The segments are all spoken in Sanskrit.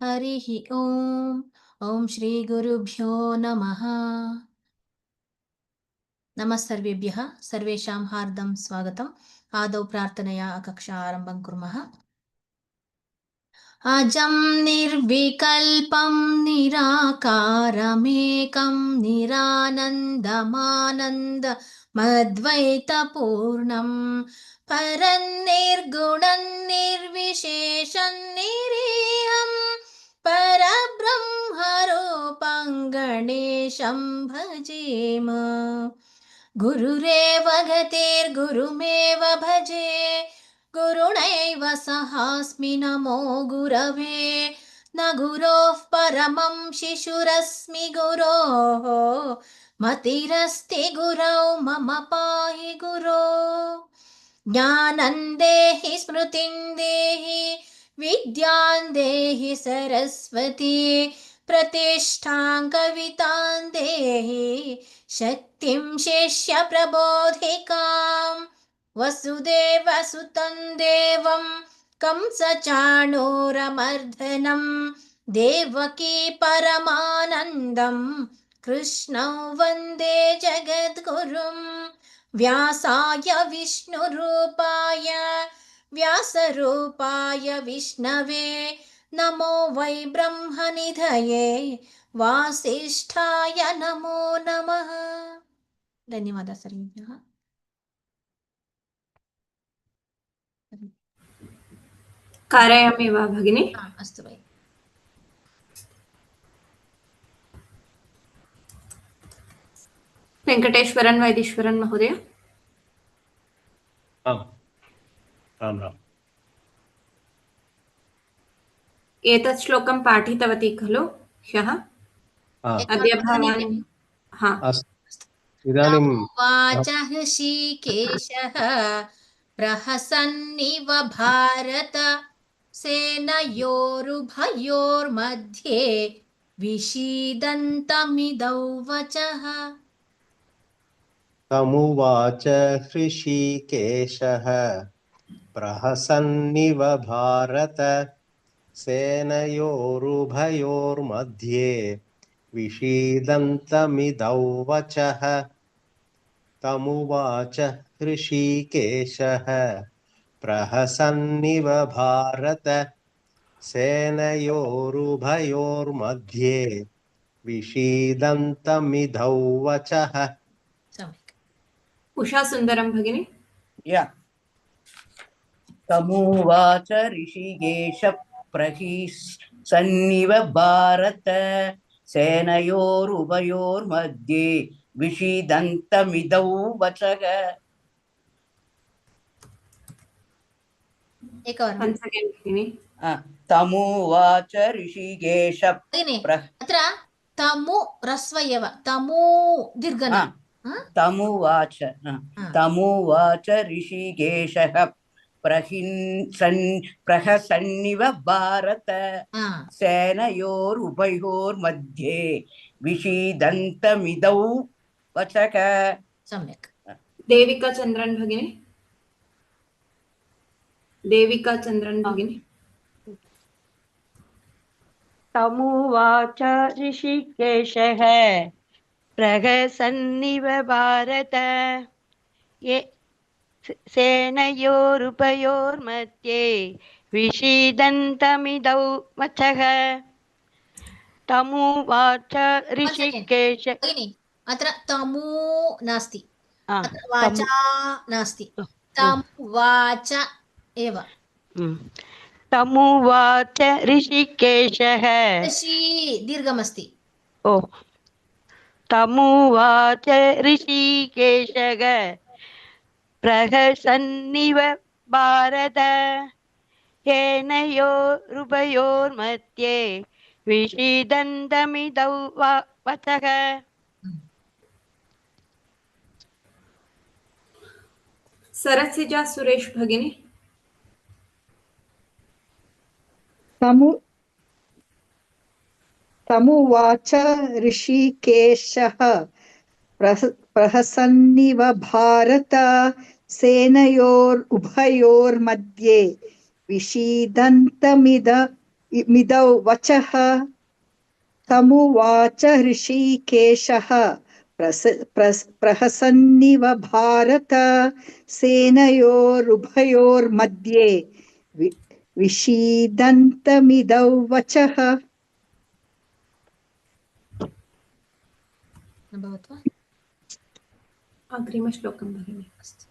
हरिः ओम्। ॐ श्रीगुरुभ्यो नमः। नमः सर्वेभ्यः, सर्वेषां हार्दं स्वागतम्। आदौ प्रार्थनया कक्षा आरम्भं कुर्मः। अजं निर्विकल्पं निराकारमेकं निरानन्दमानन्दमद्वैतपूर्णं परं निर्गुणं निर्विशेषं निरीहं परब्रह्मरूपं गणेशं भजेम। गुरुरेव गतिर्गुरुमेव भजे, गुरुणैव सहास्मि नमो गुरवे। न गुरोः परमं शिशुरस्मि गुरोः, मतिरस्ति गुरौ मम पाहि गुरो। ज्ञानं देहि स्मृतिं देहि विद्यां देहि सरस्वती, प्रतिष्ठां कवितां देहि शक्तिं शिष्य प्रबोधिकां। वसुदेवसुतं देवं कंसचाणूरमर्दनं देवकी परमानन्दं कृष्णं वन्दे जगद्गुरुं। व्यासाय विष्णुरूपाय व्यासरूपाय विष्णवे नमो वै ब्रह्मनिधये वासिष्ठाय नमो नमः। धन्यवादः सर्वेभ्यः। कारयामि वा भगिनी? अस्तु भगिनि। वेङ्कटेश्वरन् वैदीश्वरन् महोदय। राम राम। एतत् श्लोकं पाठितवती खलु ह्यः? अद्य भवान् इदानीं उवाच हृषीकेशः प्रहसन्निव भारत सेनयोरुभयोर्मध्ये विषीदन्तमिदौ वचः। तमुवाच हृषीकेशः प्रहसन्निव भारत सेनयोरुभयोर्मध्ये विषीदन्तमिदौ वचः। तमुवाच हृषीकेशः प्रहसन्निव भारत सेनयोरुभयोर्मध्ये विषीदन्तमिदौ वचः। उषा सुन्दरं भगिनी। तमुवाच ऋषिकेश प्रहिसन्निव भारत सेनयोरुभयोर्मध्ये विषीदन्तमिदौ वचः। तमुवाच ऋषिकेश अत्र तमु ह्रस्वयव तमु दीर्घन। तमुवाच ऋषिकेशः प्रहसन्निव भारत सेनयोरुभयोर्मध्ये विषीदन्तमिदौ वचः। सम्यक्। देविका चन्द्रन् भगिनी। देविका चन्द्रन् भगिनी। तमुवाच ऋषिकेशः प्रहसन्निव भारत सेनयोरुभयोर्मध्ये विषीदन्तमिदौ वचः। तमुवाच ऋषिकेश अत्र तमु नास्ति, अत्र वाचा नास्ति, तमुवाच एव। तमुवाच ऋषिकेशः दीर्घमस्ति। ओ तमुवाच ऋषिकेशः प्रहसन्निव भारत सेनयोरुभयोर्मध्ये विषीदन्तमिदौ वचः। सरसिजा सुरेश भगिनी। तमुवाच ऋषिकेशः प्रहसन्निव भारत सेनयोरुभयोर्मध्ये विषीदन्तमिदौ मिदौ वचः तमुवाच ऋषिकेशः प्रहसन्निव भारत सेनयोरुभयोर्मध्ये विषीदन्तमिदौ वचः। अभवत् वा? अग्रिमश्लोकं भगिनि अस्तु,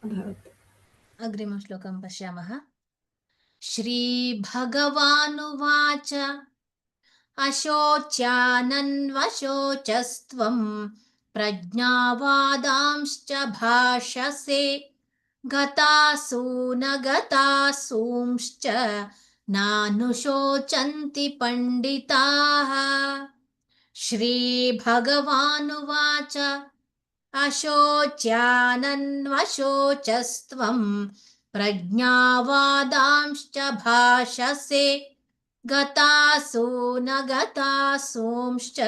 अभवत्। अग्रिमश्लोकं पश्यामः। श्रीभगवानुवाच अशोच्यानन्वशोचस्त्वं प्रज्ञावादांश्च भाषसे गतासु न गतासूंश्च नानुशोचन्ति पण्डिताः। श्रीभगवानुवाच अशोच्यानन्वशोचस्त्वं प्रज्ञावादांश्च भाषसे गतासु न गतासूंश्च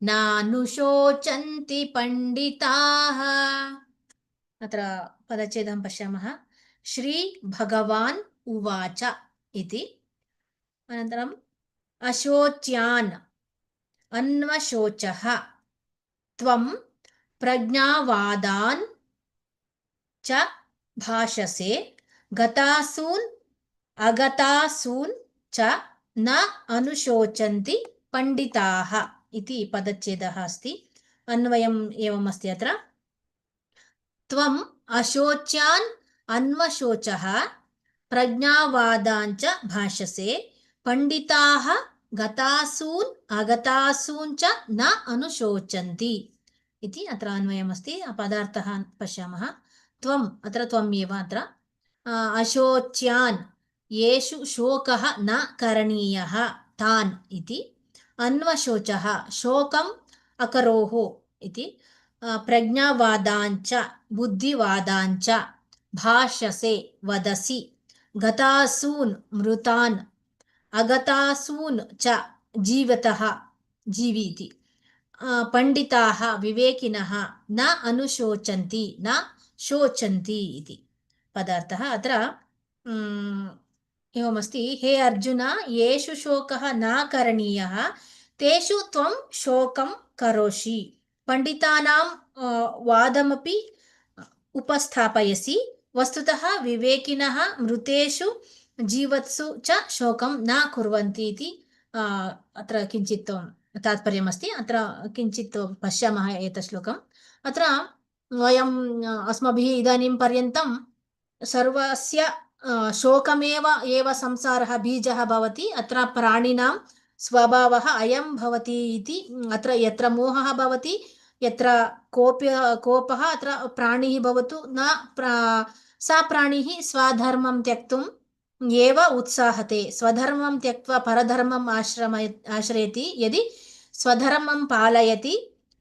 नानुशोचन्ति पण्डिताः। अत्र पदच्छेदं पश्यामः। श्रीभगवान् उवाच इति, अनन्तरम् अशोच्यान् अन्वशोचः त्वं प्रज्ञावादान् च भाषसे गतासून् अगतासून् च न अनुशोचन्ति पण्डिताः इति पदच्छेदः अस्ति। अन्वयम् एवम् अस्ति अत्र। त्वम् अशोच्यान् अन्वशोचः प्रज्ञावादान् च भाषसे पण्डिताः गतासून् अगतासून् च न अनुशोचन्ति इति अत्र अन्वयमस्ति। पदार्थः पश्यामः। त्वम् अत्र त्वम् एव अत्र अशोच्यान् येषु शोकः न करणीयः तान् इति, अन्वशोचः शोकम् अकरोः इति, प्रज्ञावादाञ्च बुद्धिवादाञ्च भाषसे वदसि गतासून् मृतान् अगतासून् च जीवतः जीवीति पण्डिताः विवेकिनः न अनुशोचन्ति न शोचन्ति इति पदार्थः। अत्र एवमस्ति। हे अर्जुन, येषु शोकः न करणीयः तेषु त्वं शोकं करोषि, पण्डितानां वादमपि उपस्थापयसि, वस्तुतः विवेकिनः मृतेषु जीवत्सु च शोकं न कुर्वन्ति इति अत्र किञ्चित् तात्पर्यमस्ति। अत्र किञ्चित् पश्यामः एतत् श्लोकम्। अत्र वयम् अस्माभिः इदानीं पर्यन्तं सर्वस्य शोकमेव एव संसारः बीजः भवति। अत्र प्राणिनां स्वभावः अयं भवति इति, अत्र यत्र मोहः भवति यत्र कोपः अत्र प्राणिः भवतु न सा प्राणिः स्वधर्मं त्यक्तुम् एव उत्साहते। स्वधर्मं त्यक्त्वा परधर्मम् आश्रयति। यदि स्वधर्मं पालयति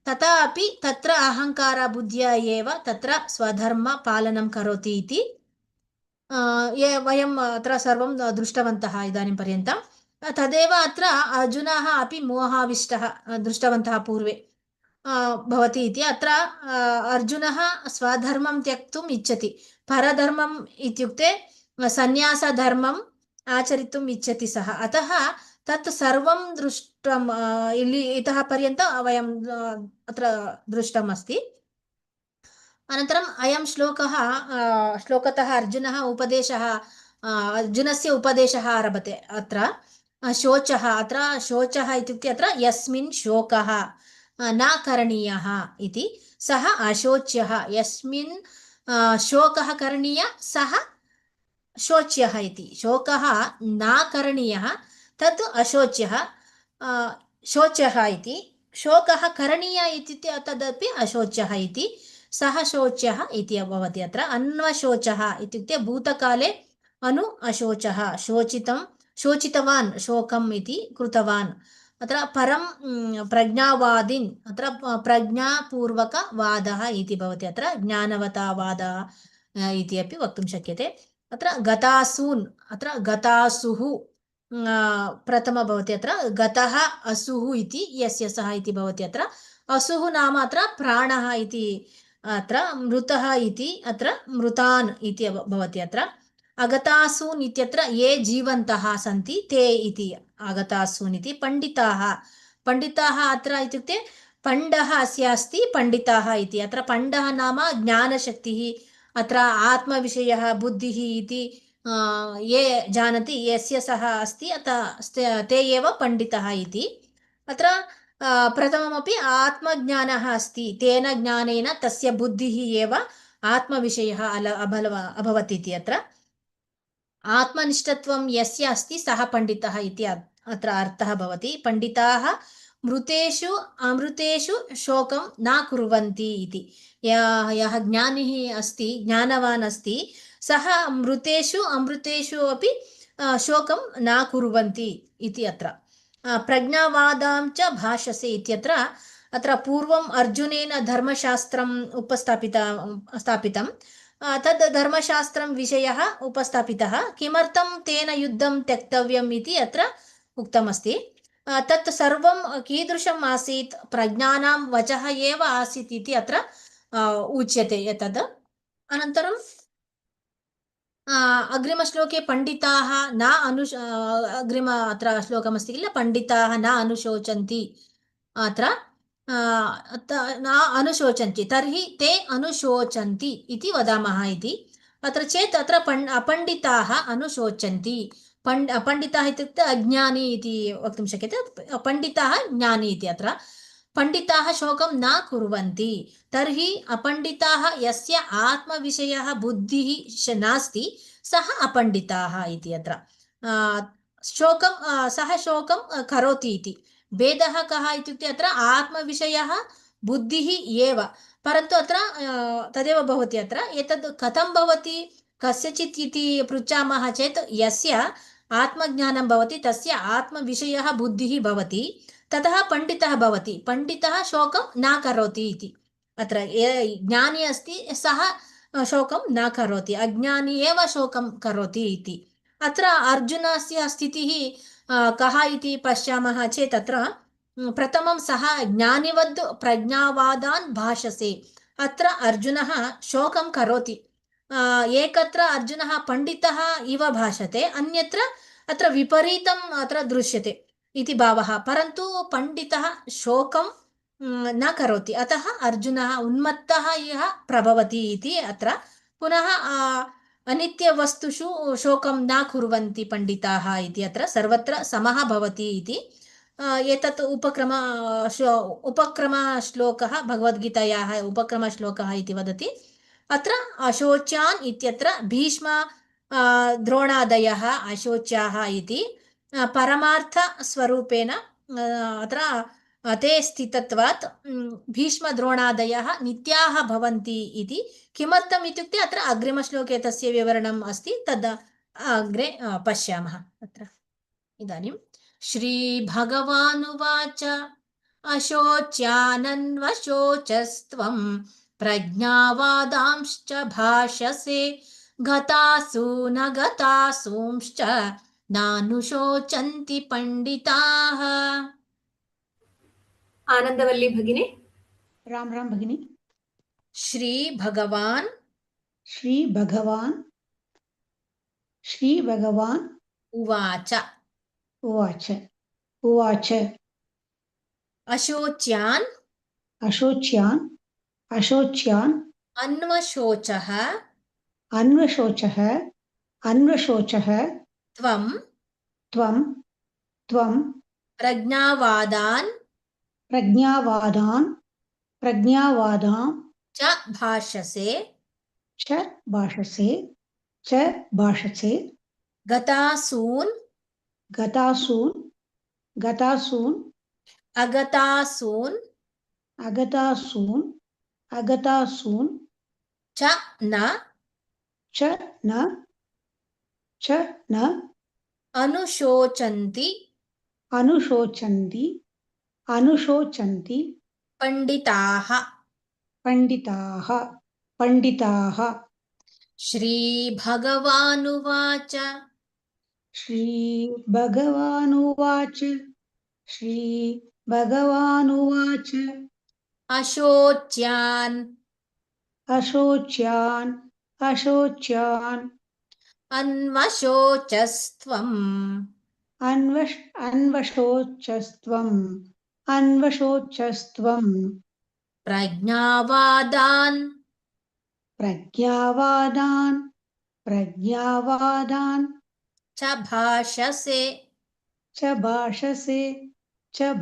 तथा अपि तत्र अहङ्कार बुद्ध्या एव तत्र स्वधर्म पालनं करोति इति वयम् अत्र सर्वं दृष्टवन्तः इदानीं पर्यन्तं। तदेव अत्र अर्जुनः अपि मोहाविष्टः दृष्टवन्तः पूर्वे भवति इति। अत्र अर्जुनः स्वधर्मं त्यक्तुम् इच्छति, परधर्मम् इत्युक्ते सन्यासधर्मम् आचरितुम् इच्छति सः। अतः तत् सर्वं दृष्टम् इतः पर्यन्तं वयम् अत्र दृष्टम् अस्ति। अनन्तरम् अयं श्लोकतः अर्जुनस्य उपदेशः आरभते। अत्र शोचः, अत्र शोचः इत्युक्ते अत्र यस्मिन् शोकः न करणीयः इति, सः अशोच्यः। यस्मिन् शोकः करणीयः सः शोच्यः इति। शोकः न करणीयः तत् अशोच्यः, शोच्यः इति। शोकः करणीयः इत्युक्ते तदपि अशोच्यः इति, सः शोच्यः इति भवति। अत्र अन्वशोचः इत्युक्ते भूतकाले अनु अशोचः, शोचितवान् शोकम् इति कृतवान्। अत्र परं प्रज्ञावादिन्, अत्र प्रज्ञापूर्वकवादः इति भवति। अत्र ज्ञानवतावादः इति अपि वक्तुं शक्यते। अत्र गतासून्, अत्र गतासुः प्रथम भवति। अत्र गतः असुः इति यस्य सः इति भवति। अत्र असुः नाम अत्र प्राणः इति, अत्र मृतः इति, अत्र मृतान् इति भवति। अत्र अगतासून् इत्यत्र ये जीवन्तः सन्ति ते इति अगतासून् इति। पंडिताः अत्र इत्युक्ते पंडः अस्य अस्ति, पंडिताः इति। अत्र पंडः नाम ज्ञानशक्तिः, अत्र आत्मविषयः बुद्धिः इति ये जानति, यस्य सः अस्ति ते एव पंडितः इति। अत्र प्रथममपि आत्मज्ञानः अस्ति, तेन ज्ञानेन तस्य बुद्धिः एव आत्मविषयः अभवत् इति। अत्र आत्मनिष्ठत्वं यस्य अस्ति सः पंडितः इति अत्र अर्थः भवति। पंडिताः मृतेषु अमृतेषु शोकं न कुर्वन्ति इति। यः ज्ञानी अस्ति, ज्ञानवान् अस्ति, सः मृतेषु अमृतेषु अपि शोकं न कुर्वन्ति इति। अत्र प्रज्ञावादां च भाषसे इत्यत्र अत्र पूर्वम् अर्जुनेन धर्मशास्त्रम् स्थापितं। तद् धर्मशास्त्रं विषयः उपस्थापितः। किमर्थं तेन युद्धं त्यक्तव्यम् इति अत्र उक्तमस्ति। तत् सर्वं कीदृशम् आसीत्, प्रज्ञानां वचः एव आसीत् इति अत्र उच्यते एतद्। अनन्तरं अग्रिमश्लोके पंडिताः न अग्रिम अत्र श्लोकमस्ति किल, पंडिताः न अनुशोचन्ति, अत्र न अनुशोचन्ति, तर्हि ते अनुशोचन्ति इति वदामः इति। अत्र चेत् अत्र अपण्डिताः अनुशोचन्ति। पंडिताः इत्युक्ते अज्ञानी इति वक्तुं शक्यते, पंडिताः ज्ञानी इति। अत्र पंडिताः शोकं न कुर्वन्ति, तर्हि अपण्डिताः यस्य आत्मविषयः बुद्धिः नास्ति सः अपण्डिताः इति। अत्र सः शोकं करोति इति। भेदः कः इत्युक्ते अत्र आत्मविषयः बुद्धिः एव, परन्तु अत्र तदेव भवति। अत्र एतद् कथं भवति कस्यचित् इति पृच्छामः चेत् यस्य आत्मज्ञानं भवति तस्य आत्मविषयः बुद्धिः भवति, ततः पंडितः भवति। पंडितः शोकं न करोति इति। अत्र ज्ञानी अस्ति सः शोकं न करोति, अज्ञानी एव शोकं करोति इति। अत्र अर्जुनस्य स्थितिः कः इति पश्यामः चेत् अत्र प्रथमं सः ज्ञानिवद् प्रज्ञावादान् भाषसे। अत्र अर्जुनः शोकं करोति। एकत्र अर्जुनः पंडितः इव भाषते, अन्यत्र अत्र विपरीतम् अत्र दृश्यते इति भावः। परन्तु पंडितः शोकं न करोति, अतः अर्जुनः उन्मत्तः इह प्रभवति इति। अत्र पुनः अनित्यवस्तुषु शोकं न कुर्वन्ति पंडिताः इति। अत्र सर्वत्र समः भवति इति। एतत् उपक्रमश्लोकः, भगवद्गीतायाः उपक्रमश्लोकः इति वदति। अत्र अशोच्यान् इत्यत्र भीष्म द्रोणादयः अशोच्याः इति परमार्थस्वरूपेण अत्र ते स्थितत्वात् भीष्मद्रोणादयः नित्याः भवन्ति इति। किमर्थम् इत्युक्ते अत्र अग्रिमश्लोके तस्य विवरणम् अस्ति, तद् अग्रे पश्यामः। अत्र इदानीं श्रीभगवानुवाच अशोच्यानन्वशोचस्त्वं प्रज्ञावादांश्च भाषसे गतासु न गतासूंश्च नानुशोचन्ति पंडिताः। आनन्दवल्ली भगिनी। राम राम भगिनी। श्री भगवान उवाच अशोच्यान् अन्वशोचः त्वं प्रज्ञावादान् च भाषसे गतासून् अगतासून् च न अनुशोचन्ति पंडिताः। श्रीभगवानुवाच अशोच्यान् अन्वशोचस्त्वम् अन्वशोचस्त्वम् अन्वशोचस्त्वम् प्रज्ञावादान् प्रज्ञावादान् च भाषसे च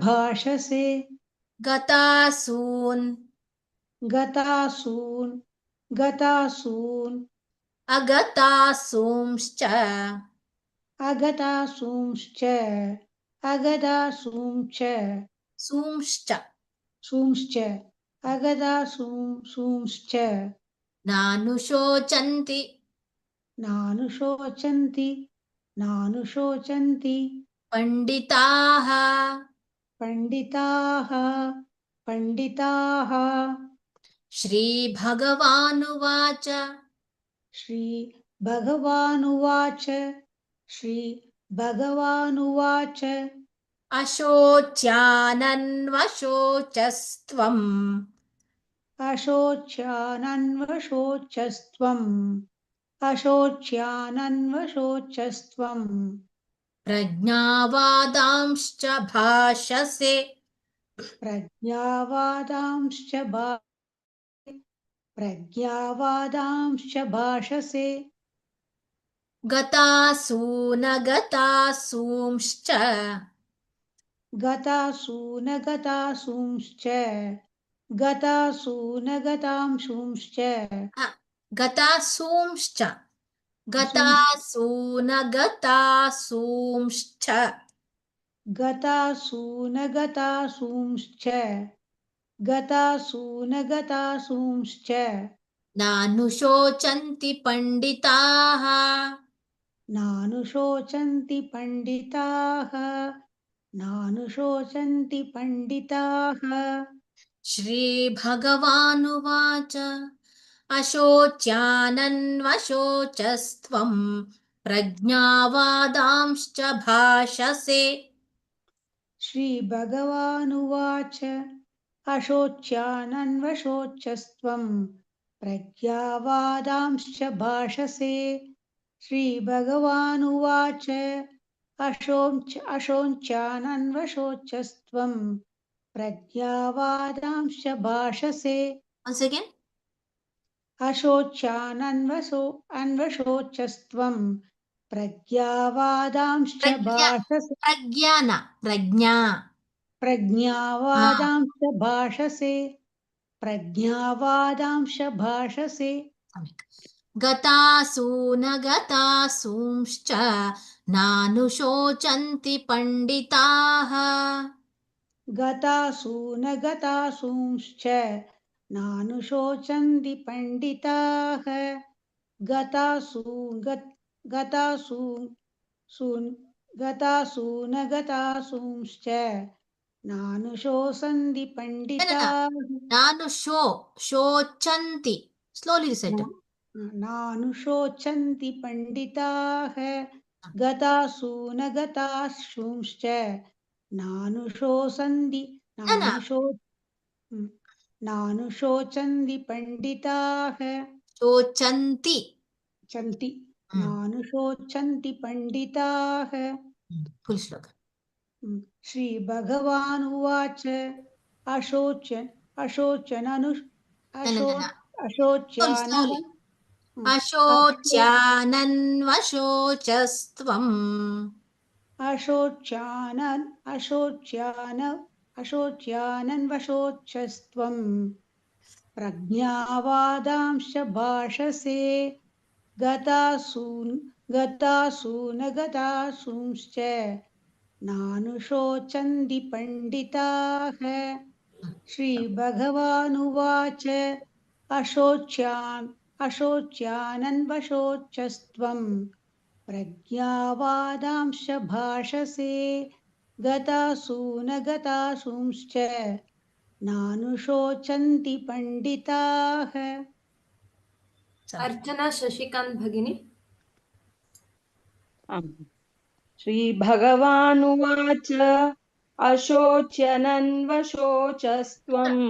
भाषसे गतासून् गतासून् अगतासूंश्च अगतासूंश्च सूंश्च अगतासूंश्च नानुशोचन्ति नानुशोचन्ति पंडिताः पंडिताः श्रीभगवानुवाच श्रीभगवानुवाच अशोच्यानन्वशोचस्त्वम् अशोच्यानन्वशोचस्त्वम् प्रज्ञावादांश्च भाषसे प्रज्ञावादांश्च भाषसे गतासूनगतासूंश्च गतासूनगतासूंश्च गतासूंश्च गतासूनगतासूंश्च गतासूनगतासूंश्च नानुशोचन्ति पंडिताः नानुशोचन्ति पंडिताः श्रीभगवानुवाच अशोच्यानन्वशोचस्त्वम् प्रज्ञावादांश्च भाषसे श्रीभगवानुवाच अशोच्यानन्वशोचस्त्वम् प्रज्ञावादांश्च भाषसे श्रीभगवानुवाच अशोच्यानन्वशोचस्त्वम् प्रज्ञावादांश्च भाषसे Once again. अशोच्यानन्वशोचस्त्वम् प्रज्ञावादांश्च भाषसे प्रज्ञावादांश्च भाषसे गतासूनगतासूंश्च नानुशोचन्ति पंडिताः गतासूनगतासूंश्च नानुशोचन्ति पंडिताः गतासूनगतासूंश्च नानुशोचन्ति पंडिताः शोचन्ति slowly recite नानुशोचन्ति पंडिताः गतासूनगतासूंश्च नानुशोचन्ति पंडिताः नानुशोचन्ति पंडिताः full slogan श्रीभगवानुवाच अशोच्यानन्वशोचस्त्वम् अशोच्यानन्वशोचस्त्वम् प्रज्ञावादांश्च भाषसे गतासूनगतासूंश्च नानुशोचन्ति पंडिताः श्रीभगवानुवाच अशोच्यानन्वशोचस्त्वम् प्रज्ञावादांश्च भाषसे गतासूनगतासूंश्च नानुशोचन्ति पंडिताः अर्चना शशिकांत भगिनी श्रीभगवानुवाच अशोच्यनन्वशोचस्त्वम्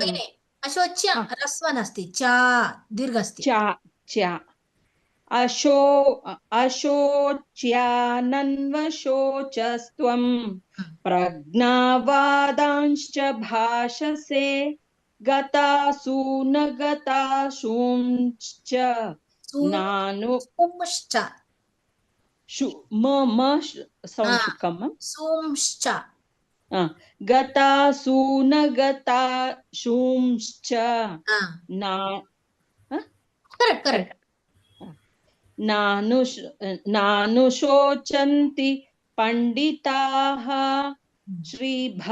अशोच्य ह्रस्वन् अस्ति च दीर्घ अस्ति च अशोच्यानन्वशोचस्त्वं प्रज्ञावादांश्च भाषसे गतासु न गतासूंश्च नानु सूंश्च सौंड शुकम् सूंश्च गतासु न गतासूंश्च ना करेक्ट नानुशोचन्ति पंडिताः श्रीभगवानुवाच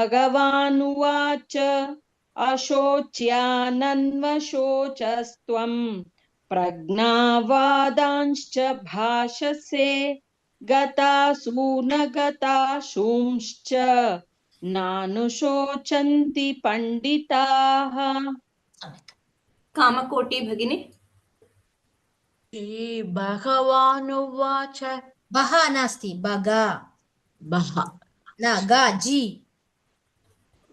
अशोच्यानन्वशोचस्त्वं प्रज्ञावादांश्च भाषसे गतासु न गतासूंश्च नानुशोचन्ति पंडिताः। कामकोटि भगिनी। श्रीभगवानुवाच बह नास्ति बग बह न ग जी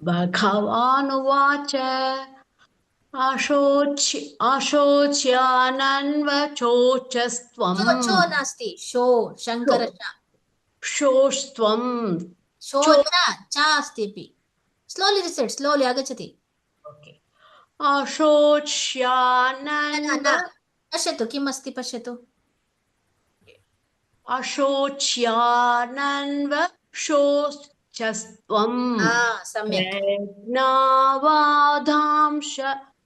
भगवानुवाच अशोच्यानन्वशोचस्त्वं चो नास्ति शो शङ्कर शोस्त्वं शो च अस्ति अपि स्लोलि रिसेट् स्लोलि आगच्छति अशोच्यानन्व पश्यतु किम् अस्ति पश्यतु अशोच्यानन्वशोचस्त्वं सम्यक् प्रज्ञावादांश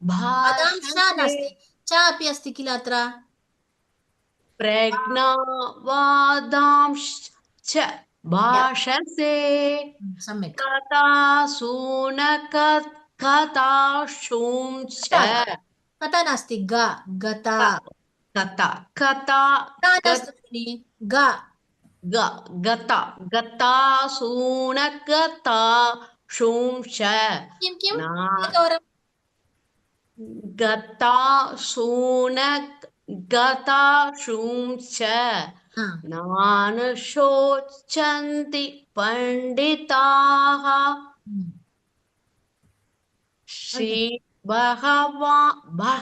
पदांश नास्ति च अपि अस्ति किल अत्र प्रज्ञावादांश्च भाषसे सम्यक् कथासु न कथाशुंश्च कथा नास्ति ग गता कथा नास्ति ग गता गतासु न कथाशुंश्च किं किं गतासु न गताशुंश्च नानुशोचन्ति पंडिताः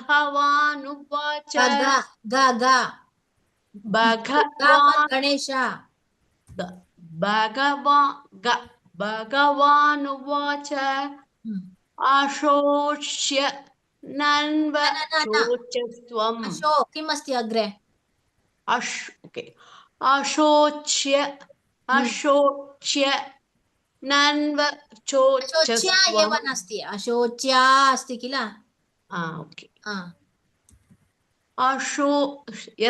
भगवानुवाच गणेश भगवानुवाच अशोच्य नन्वशोचस्त्वं किम् अस्ति अग्रे अशोच्य नन्वशोचस्त्वं एव नास्ति अशोच्या अस्ति किल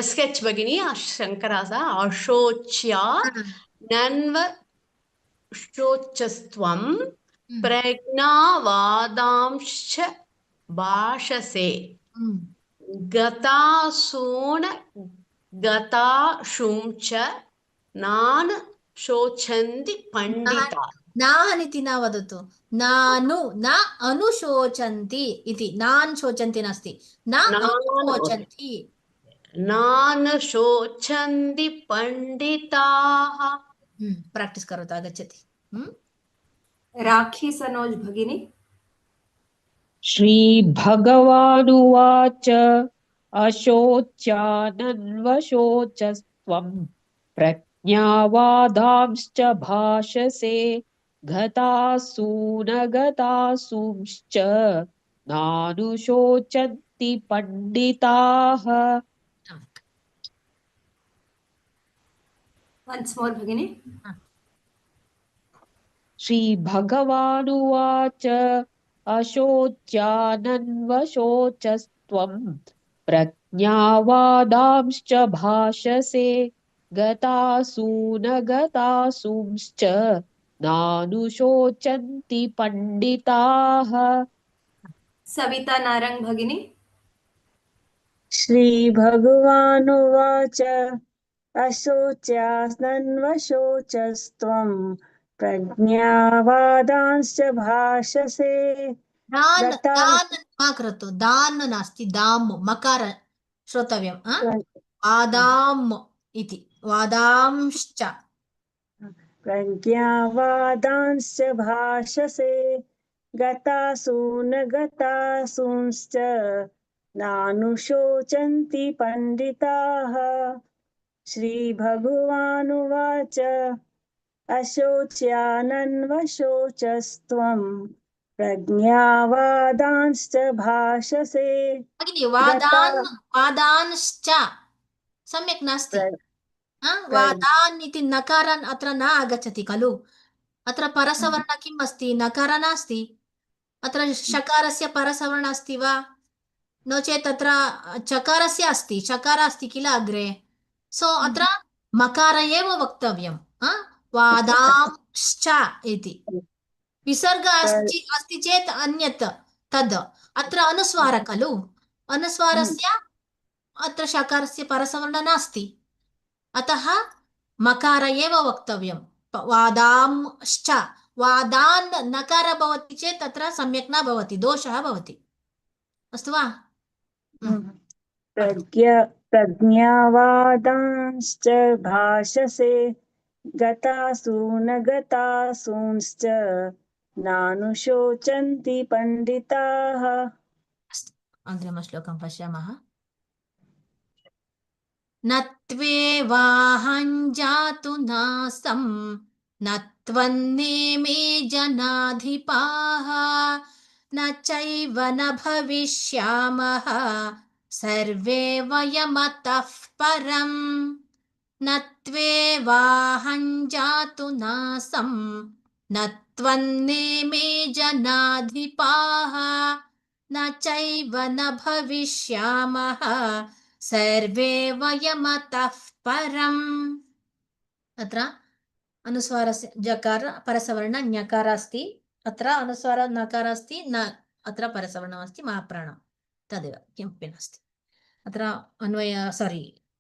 SH भगिनी शङ्करास अशोच्या नन्वशोचस्त्वं प्रज्ञावादांश्च भाषसे गतासून गताशुंश्च नानु शोचन्ति पंडिता नानिति न वदतु नानु न अनुशोचन्ति इति नान् शोचन्ति नास्ति न अनुशोचन्ति नानु शोचन्ति पंडिताः प्राक्टिस् करोतु आगच्छति राखी सनोज भगिनी श्रीभगवानुवाच अशोच्यानन्वशोचस्त्वं प्रज्ञावादांश्च भाषसे गतासु न गतासूंश्च नानुशोचन्ति पंडिताः once more भगिनी श्रीभगवानुवाच अशोच्यानन्वशोचस्त्वं प्रज्ञावादांश्च भाषसे गतासु न गतासूंश्च नानुशोचन्ति पंडिताः सविता नारंग भगिनी श्रीभगवानुवाच अशोच्यानन्वशोचस्त्वं प्रज्ञावादांश्च भाषसे दान् नास्ति दाम् मकार श्रोतव्यम् वादाम् इति वादांश्च प्रज्ञावादांश्च भाषसे गतासु न गतासूंश्च नानुशोचन्ति पण्डिताः श्रीभगवानुवाच अशोच्यानन्वशोचस्त्वं प्रज्ञावादांश्च भाषसे भगिनी गता वादांश्च सम्यक् नास्ति प्र- वादान् इति नकारान् अत्र न आगच्छति खलु अत्र परसवर्ण किम् अस्ति नकार नास्ति अत्र शकारस्य परसवर्ण अस्ति वा नो चेत् अत्र चकारस्य अस्ति चकार अस्ति किल अग्रे सो अत्र मकार एव वक्तव्यं वादांश्च इति विसर्ग अस्ति चेत् अन्यत् तद् अत्र अनुस्वार खलु अनुस्वारस्य अत्र शकारस्य परसवर्ण नास्ति अतः मकार एव वक्तव्यं वादांश्च वादान् नकार भवति चेत् तत्र सम्यक् न भवति दोषः भवति अस्तु वा प्रज्ञावादांश्च भाषसे गतासु न गतासूंश्च नानुशोचन्ति पण्डिताः अग्रिमश्लोकं पश्यामः न त्वेवाहं जातु नासं न त्वन्नेमे जनाधिपाः न चैव न भविष्यामः सर्वे वयमतः परम् न त्वेवाहं जातु नासं न त्वन्नेमे जनाधिपाः न चैव न भविष्यामः सर्वे वयमतः परम् अत्र अनुस्वारस्य जकार परसवर्ण ञकार अस्ति अत्र अनुस्वार नकार अस्ति न अत्र परसवर्णमस्ति महाप्राणं तदेव किमपि नास्ति अत्र अन्वय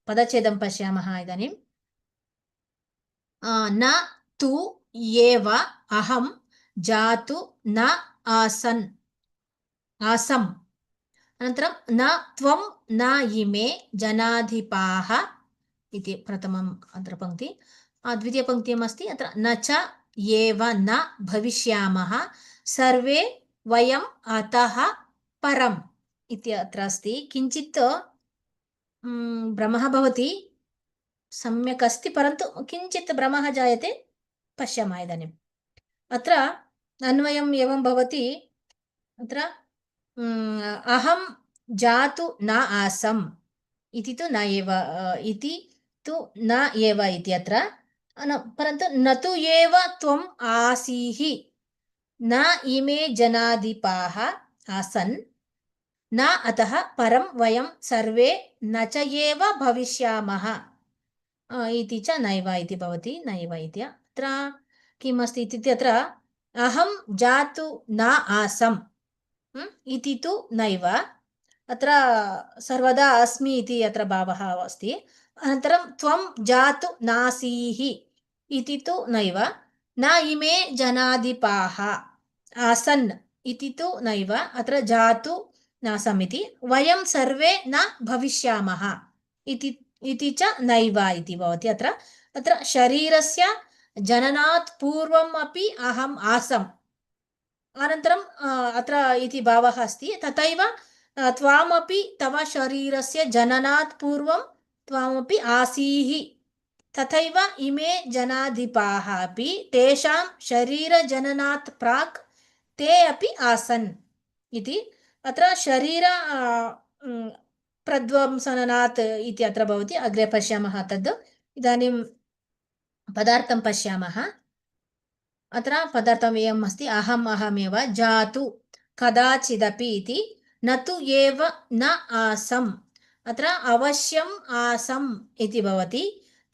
पदच्छेदं पश्यामः इदानीं न तु एव अहं जातु न आसम् अनन्तरं न त्वं न इमे जनाधिपाः इति प्रथमम् अत्र पङ्क्ति द्वितीयपङ्क्तिम् अस्ति अत्र न च एव न भविष्यामः सर्वे वयम् अतः परम् इति अत्र अस्ति किञ्चित् भ्रमः भवति सम्यक् अस्ति परन्तु किञ्चित् भ्रमः जायते पश्यामः इदानीम् अत्र अन्वयम् एवं भवति अत्र अहं जातु न आसम् इति तु न एव इति तु न एव इति अत्र परन्तु न तु एव त्वम् आसीः न इमे जनाधिपाः आसन् न अतः परं वयं सर्वे न च एव भविष्यामः इति च नैव इति भवति नैव इति अत्र किम् अस्ति इत्युक्ते अत्र अहं जातु न आसम् इति तु नैव अत्र सर्वदा अस्मि इति अत्र भावः अस्ति अनन्तरं त्वं जातु नासीः इति तु नैव न इमे जनाधिपाः आसन् इति तु नैव अत्र जातु नासम् इति वयं सर्वे न भविष्यामः इति च नैव इति भवति अत्र शरीरस्य जननात् पूर्वम् अपि अहम् आसम् अनन्तरं अत्र इति भावः अस्ति तथैव त्वामपि तव शरीरस्य जननात् पूर्वं त्वामपि आसीः तथैव इमे जनाधिपाः अपि तेषां शरीरजननात् प्राक् ते अपि आसन् इति अत्र शरीर प्रध्वंसनात् इति अत्र भवति अग्रे पश्यामः तद् इदानीं पदार्थं पश्यामः अत्र पदार्थम् एवम् अस्ति अहमेव जातु कदाचिदपि इति न तु एव न आसम् अत्र अवश्यम् आसम् इति भवति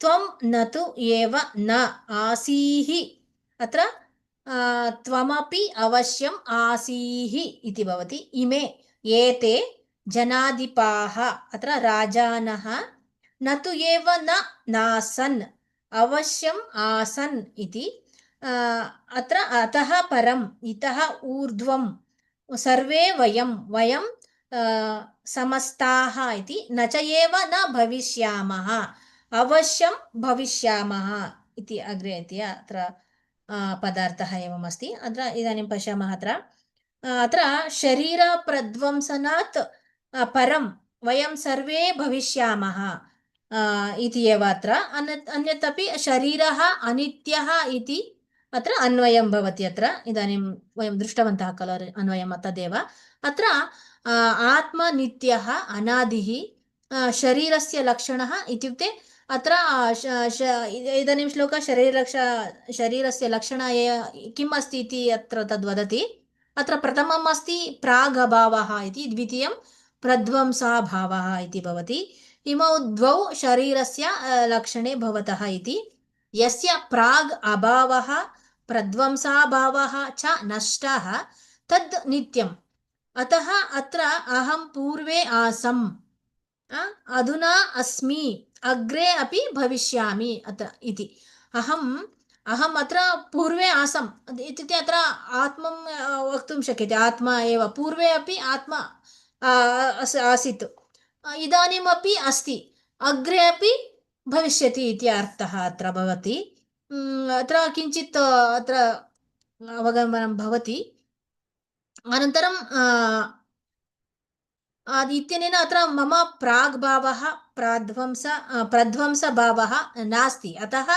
त्वं न तु एव न आसीः अत्र त्वमपि अवश्यम् आसीः इति भवति इमे एते जनाधिपाः अत्र राजानः न तु एव न नासन् अवश्यम् आसन् इति अत्र अतः परम् इतः ऊर्ध्वं सर्वे वयं समस्ताः इति न च एव न भविष्यामः अवश्यं भविष्यामः इति अग्रे इति अत्र पदार्थः एवम् अस्ति अत्र इदानीं पश्यामः अत्र शरीरप्रध्वंसनात् परं वयं सर्वे भविष्यामः इति एव अत्र अन्यत् अपि शरीरः अनित्यः इति अत्र अन्वयं भवति अत्र इदानीं वयं दृष्टवन्तः खलु अन्वयं तदेव अत्र आत्मनित्यः अनादिः शरीरस्य लक्षणः इत्युक्ते अत्र इदानीं श्लोक शरीरस्य लक्षण किम् अस्ति इति अत्र तद्वदति अत्र प्रथमम् अस्ति प्रागभावः इति द्वितीयं प्रध्वंसाभावः इति भवति इमौ द्वौ शरीरस्य लक्षणे भवतः इति यस्य प्राग् अभावः प्रध्वंसाभावः च नष्टः तद् नित्यम् अतः अत्र अहं पूर्वे आसम् अधुना अस्मि अग्रे अपि भविष्यामि अत्र इति अहम् अत्र पूर्वे आसम् इत्युक्ते अत्र आत्मं वक्तुं शक्यते आत्मा एव पूर्वे अपि आत्मा आसीत् इदानीमपि अस्ति अग्रे अपि भविष्यति इति अर्थः अत्र भवति अत्र किञ्चित् अत्र अवगमनं भवति अनन्तरं इत्यनेन अत्र मम प्राग्भावः प्रध्वंसभावः नास्ति अतः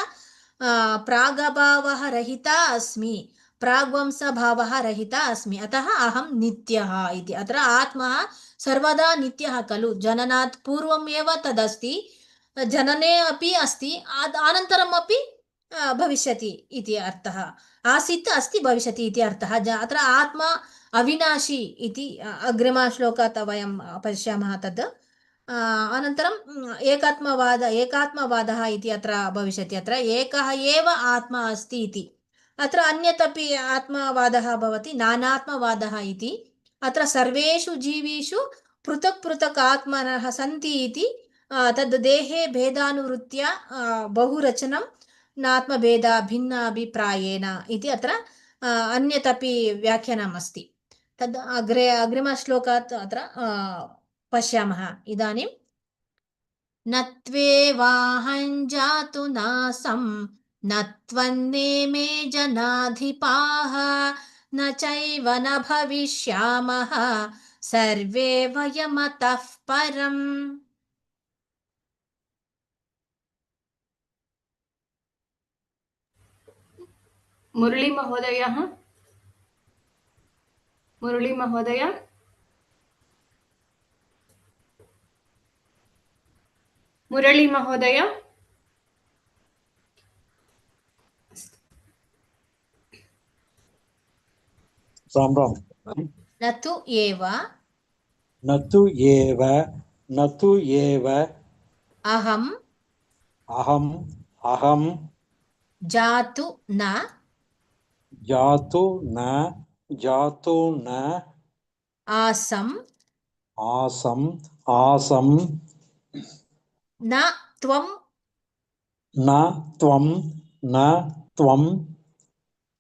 प्रागभावः रहिता अस्मि प्राग्वंसभावः रहिता अस्मि अतः अहं नित्यः इति अत्र आत्मा सर्वदा नित्यः खलु जननात् पूर्वम् एव तदस्ति जनने अपि अस्ति अनन्तरम् अपि भविष्यति इति अर्थः आसीत् अस्ति भविष्यति इति अर्थः अत्र आत्मा अविनाशी इति अग्रिमश्लोकात् वयं पश्यामः तद् अनन्तरं एकात्मवादः इति अत्र भविष्यति अत्र एकः एव आत्मा अस्ति इति अत्र अन्यत् अपि आत्मवादः भवति नानात्मवादः इति अत्र सर्वेषु जीवेषु पृथक् पृथक् आत्मनः सन्ति इति तद् देहे भेदानुवृत्या बहुरचनं नात्मभेदा भिन्नाभिप्रायेण इति अत्र अन्यत् अपि व्याख्यानम् अस्ति तद् अग्रिमश्लोकात् अत्र पश्यामः इदानीं न त्वेवाहं जातु नासं न त्वन्नेमे जनाधिपाः न चैव न भविष्यामः सर्वे वयमतः परम् मुरली महोदयः मुरली महोदय मुरली महोदय राम राम न तु एव अहं जातु न आसं न त्वं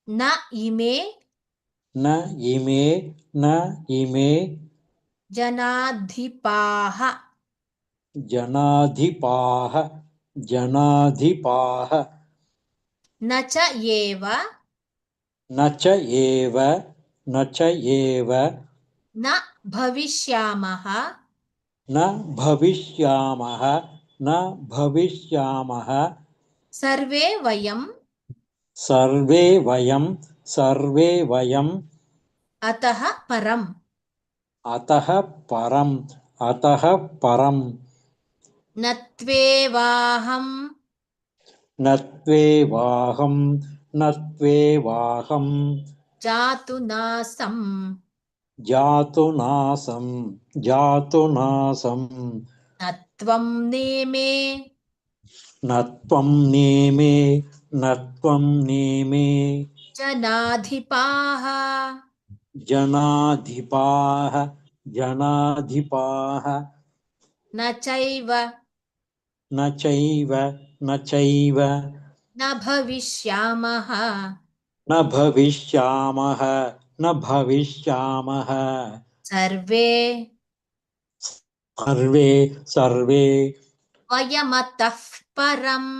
न इमे जनाधिपाः न च एव न भविष्यामः सर्वे वयं अतः परम् न त्वेवाहं जातु नासं न त्वं नेमे जनाधिपाः न चैव न भविष्यामः सर्वे वयमतः परम्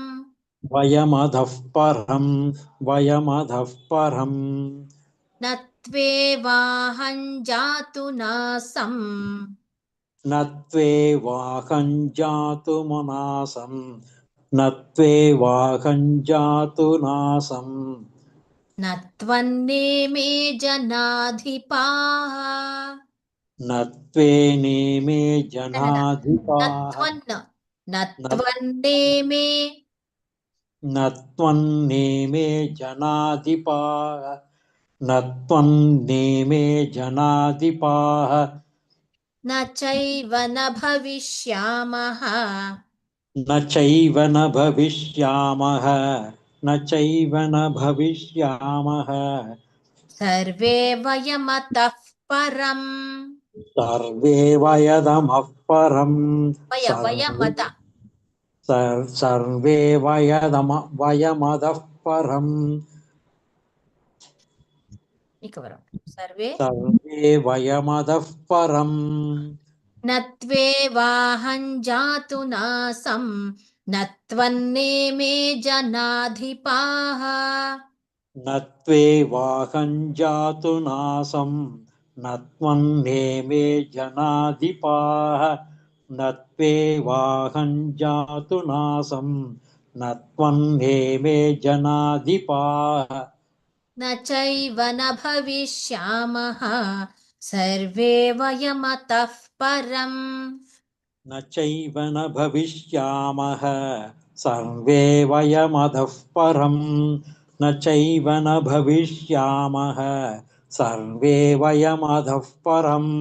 न त्वेवाहं जातु नासं न त्वेवाहं जातुमनासं न त्वेवाहं जातुनासं न त्वन्नेमे जनाधिपाः न त्वेनेमे न जनाधिपाः न त्वन्नेमे न त्वन्नेमे जनाधिपाः न त्वन्नेमे जनाधिपाः न चैव न भविष्यामः न चैव न भविष्यामः न चैव न भविष्यामः सर्वे वयमतः परम् सर्वे वयदमः परम् वयमत सर्वे वयमदः परम् सर्वे सर्वे वयमदः परम् न त्वेवाहं जातु नासं न त्वन्नेमे जनाधिपाः न त्वेवाहं जातु नासं न त्वन्नेमे जनाधिपाः न त्वेवाहं जातु नासं न त्वन्नेमे जनाधिपाः न चैव न भविष्यामः सर्वे वयमतः परम् न चैव न भविष्यामः सर्वे वयमधः परम् न चैव न भविष्यामः सर्वे वयमधः परम्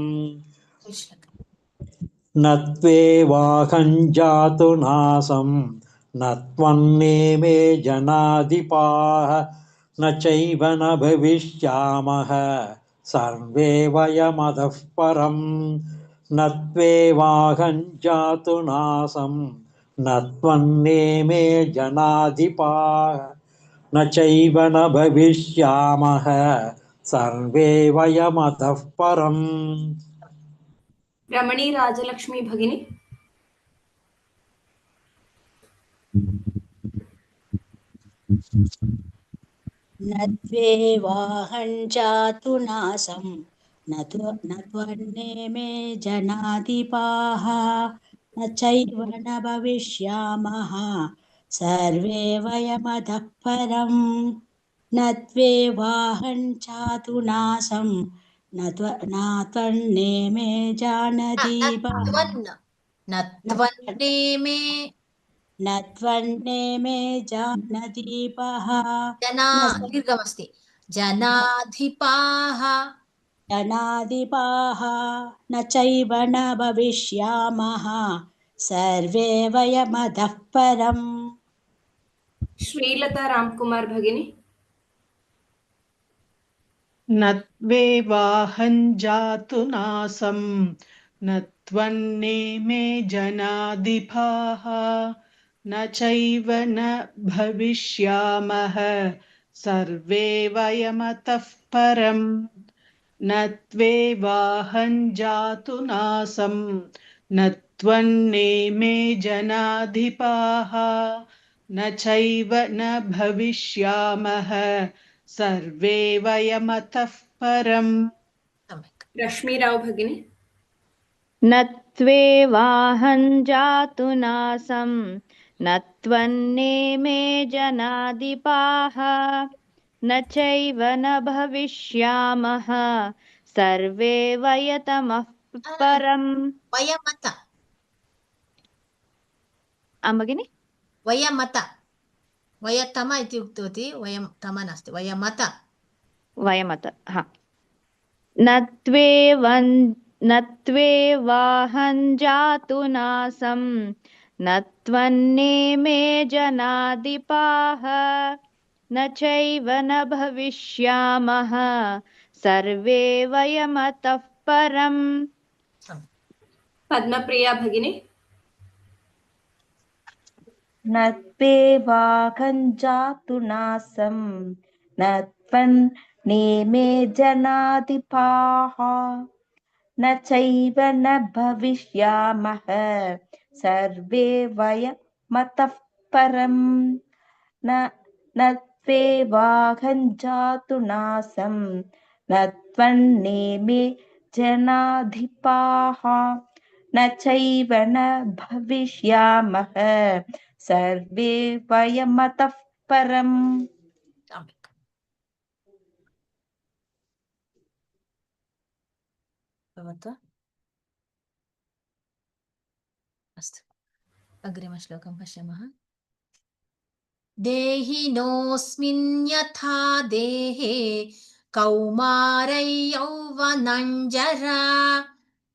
न त्वेवाहं जातु नासं न त्वन्नेमे जनाधिपाः न चैव न भविष्यामः सर्वे वयमधः परम् न त्वेवाहं जातु नासं न त्वन्नेमे जनाधिपाः न चैव न भविष्यामः सर्वे वयमतः परम् रमणी राजलक्ष्मी भगिनी न त्वेवाहं जातु नासं न त्वन्नेमे जनाधिपाः न चैव न भविष्यामः सर्वे वयमतः परम् न त्वेवाहं जातु नासं न त्वन्नेमे जनाधिपाः न त्वन्नेमे न त्वन्नेमे जनाधिपाः दीर्घमस्ति जनाधिपाः जनाधिपाः न चैव न भविष्यामः सर्वे वयमतः परम् श्रीलता रामकुमार भगिनी न त्वेवाहं जातु नासं न त्वन्नेमे जनाधिपाः न चैव न भविष्यामः सर्वे वयमतः परम् न त्वेवाहं जातु नासं न त्वन्नेमे जनाधिपाः न चैव न भविष्यामः सर्वे वयमतः परम् रश्मि राव भगिनी न त्वेवाहं जातु नासं न त्वन्नेमे जनाधिपाः न चैव न भविष्यामः सर्वे वयतमः परम् वयमत भगिनि वयमत वयतम इति उक्तवती वयं तम नास्ति वयमत हा न त्वेवाहं जातु नासं न त्वन्नेमे जनाधिपाः न चैव न भविष्यामः सर्वे वयमतः परम् पद्मप्रिया भगिनी न त्वेवाहं जातु नासं न त्वन्नेमे जनाधिपाः न चैव न भविष्यामः सर्वे वयमतः परम् न त्वेवाहं जातु नासं न त्वन्नेमे जनाधिपाः न चैव न भविष्यामः सर्वे वयमतः परम्। सम्यक्। भवतु अस्तु, अग्रिमश्लोकं पश्यामः। देहिनोऽस्मिन् यथा देहे कौमारै यौवनञ्जरा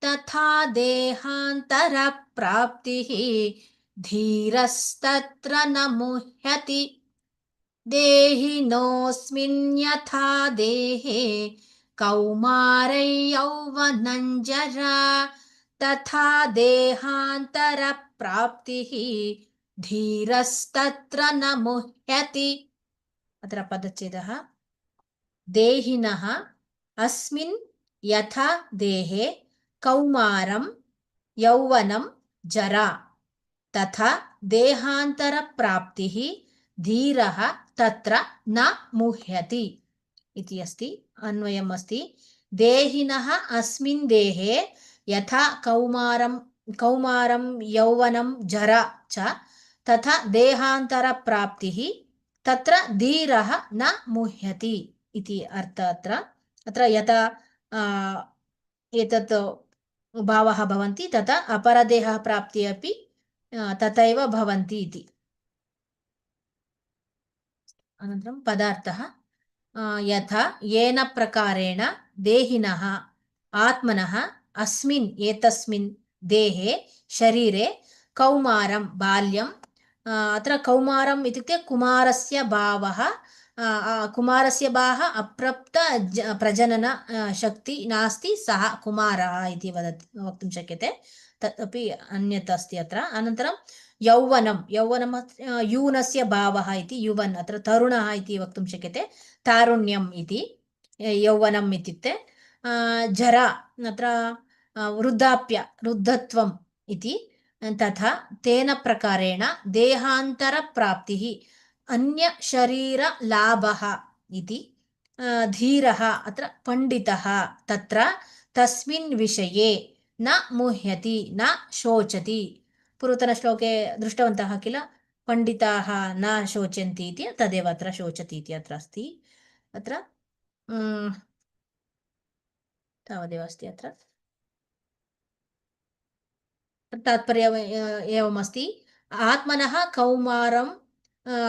तथा देहान्तरप्राप्तिः धीरस्तत्र न मुह्यति। देहिनोऽस्मिन् यथा देहे कौमारै यौवनञ्जरा तथा देहान्तरप्राप्तिः धीरस्तत्र न मुह्यति। अत्र पदच्छेदः। देहिनः अस्मिन् यथा देहे कौमारं यौवनं जरा तथा देहान्तरप्राप्तिः धीरः तत्र न मुह्यति इति अस्ति। अन्वयम् अस्ति। देहिनः अस्मिन् देहे यथा कौमारं यौवनं जरा च तथा देहान्तरप्राप्तिः तत्र धीरः न मुह्यति इति अर्थः। अत्र यथा एतत् भावः भवन्ति तथा अपरदेहः प्राप्तिः अपि तथैव भवन्ति इति। अनन्तरं पदार्थः। यथा येन प्रकारेण देहिनः आत्मनः अस्मिन् एतस्मिन् देहे शरीरे कौमारं बाल्यं, अत्र कौमारम् इत्युक्ते कुमारस्य भावः, कुमारस्य भावः अप्राप्त प्रजनन शक्ति नास्ति, सः कुमारः इति वक्तुं शक्यते। तत् अपि अन्यत् अस्ति अत्र। अनन्तरं यौवनं यूनस्य भावः इति युवन्, अत्र तरुणः इति वक्तुं शक्यते, तारुण्यम् इति यौवनम् इत्युक्ते। जरा अत्र वृद्धत्वम् इति। तथा तेन प्रकारेण देहान्तरप्राप्तिः अन्यशरीरलाभः इति। धीरः अत्र पण्डितः तत्र तस्मिन् विषये न मुह्यति न शोचति। पूर्वतनश्लोके दृष्टवन्तः किल, पण्डिताः न शोचन्ति इति, तदेव अत्र शोचति इति अत्र अस्ति। अत्र तावदेव अस्ति। अत्र तात्पर्यम् एवमस्ति। आत्मनः कौमारं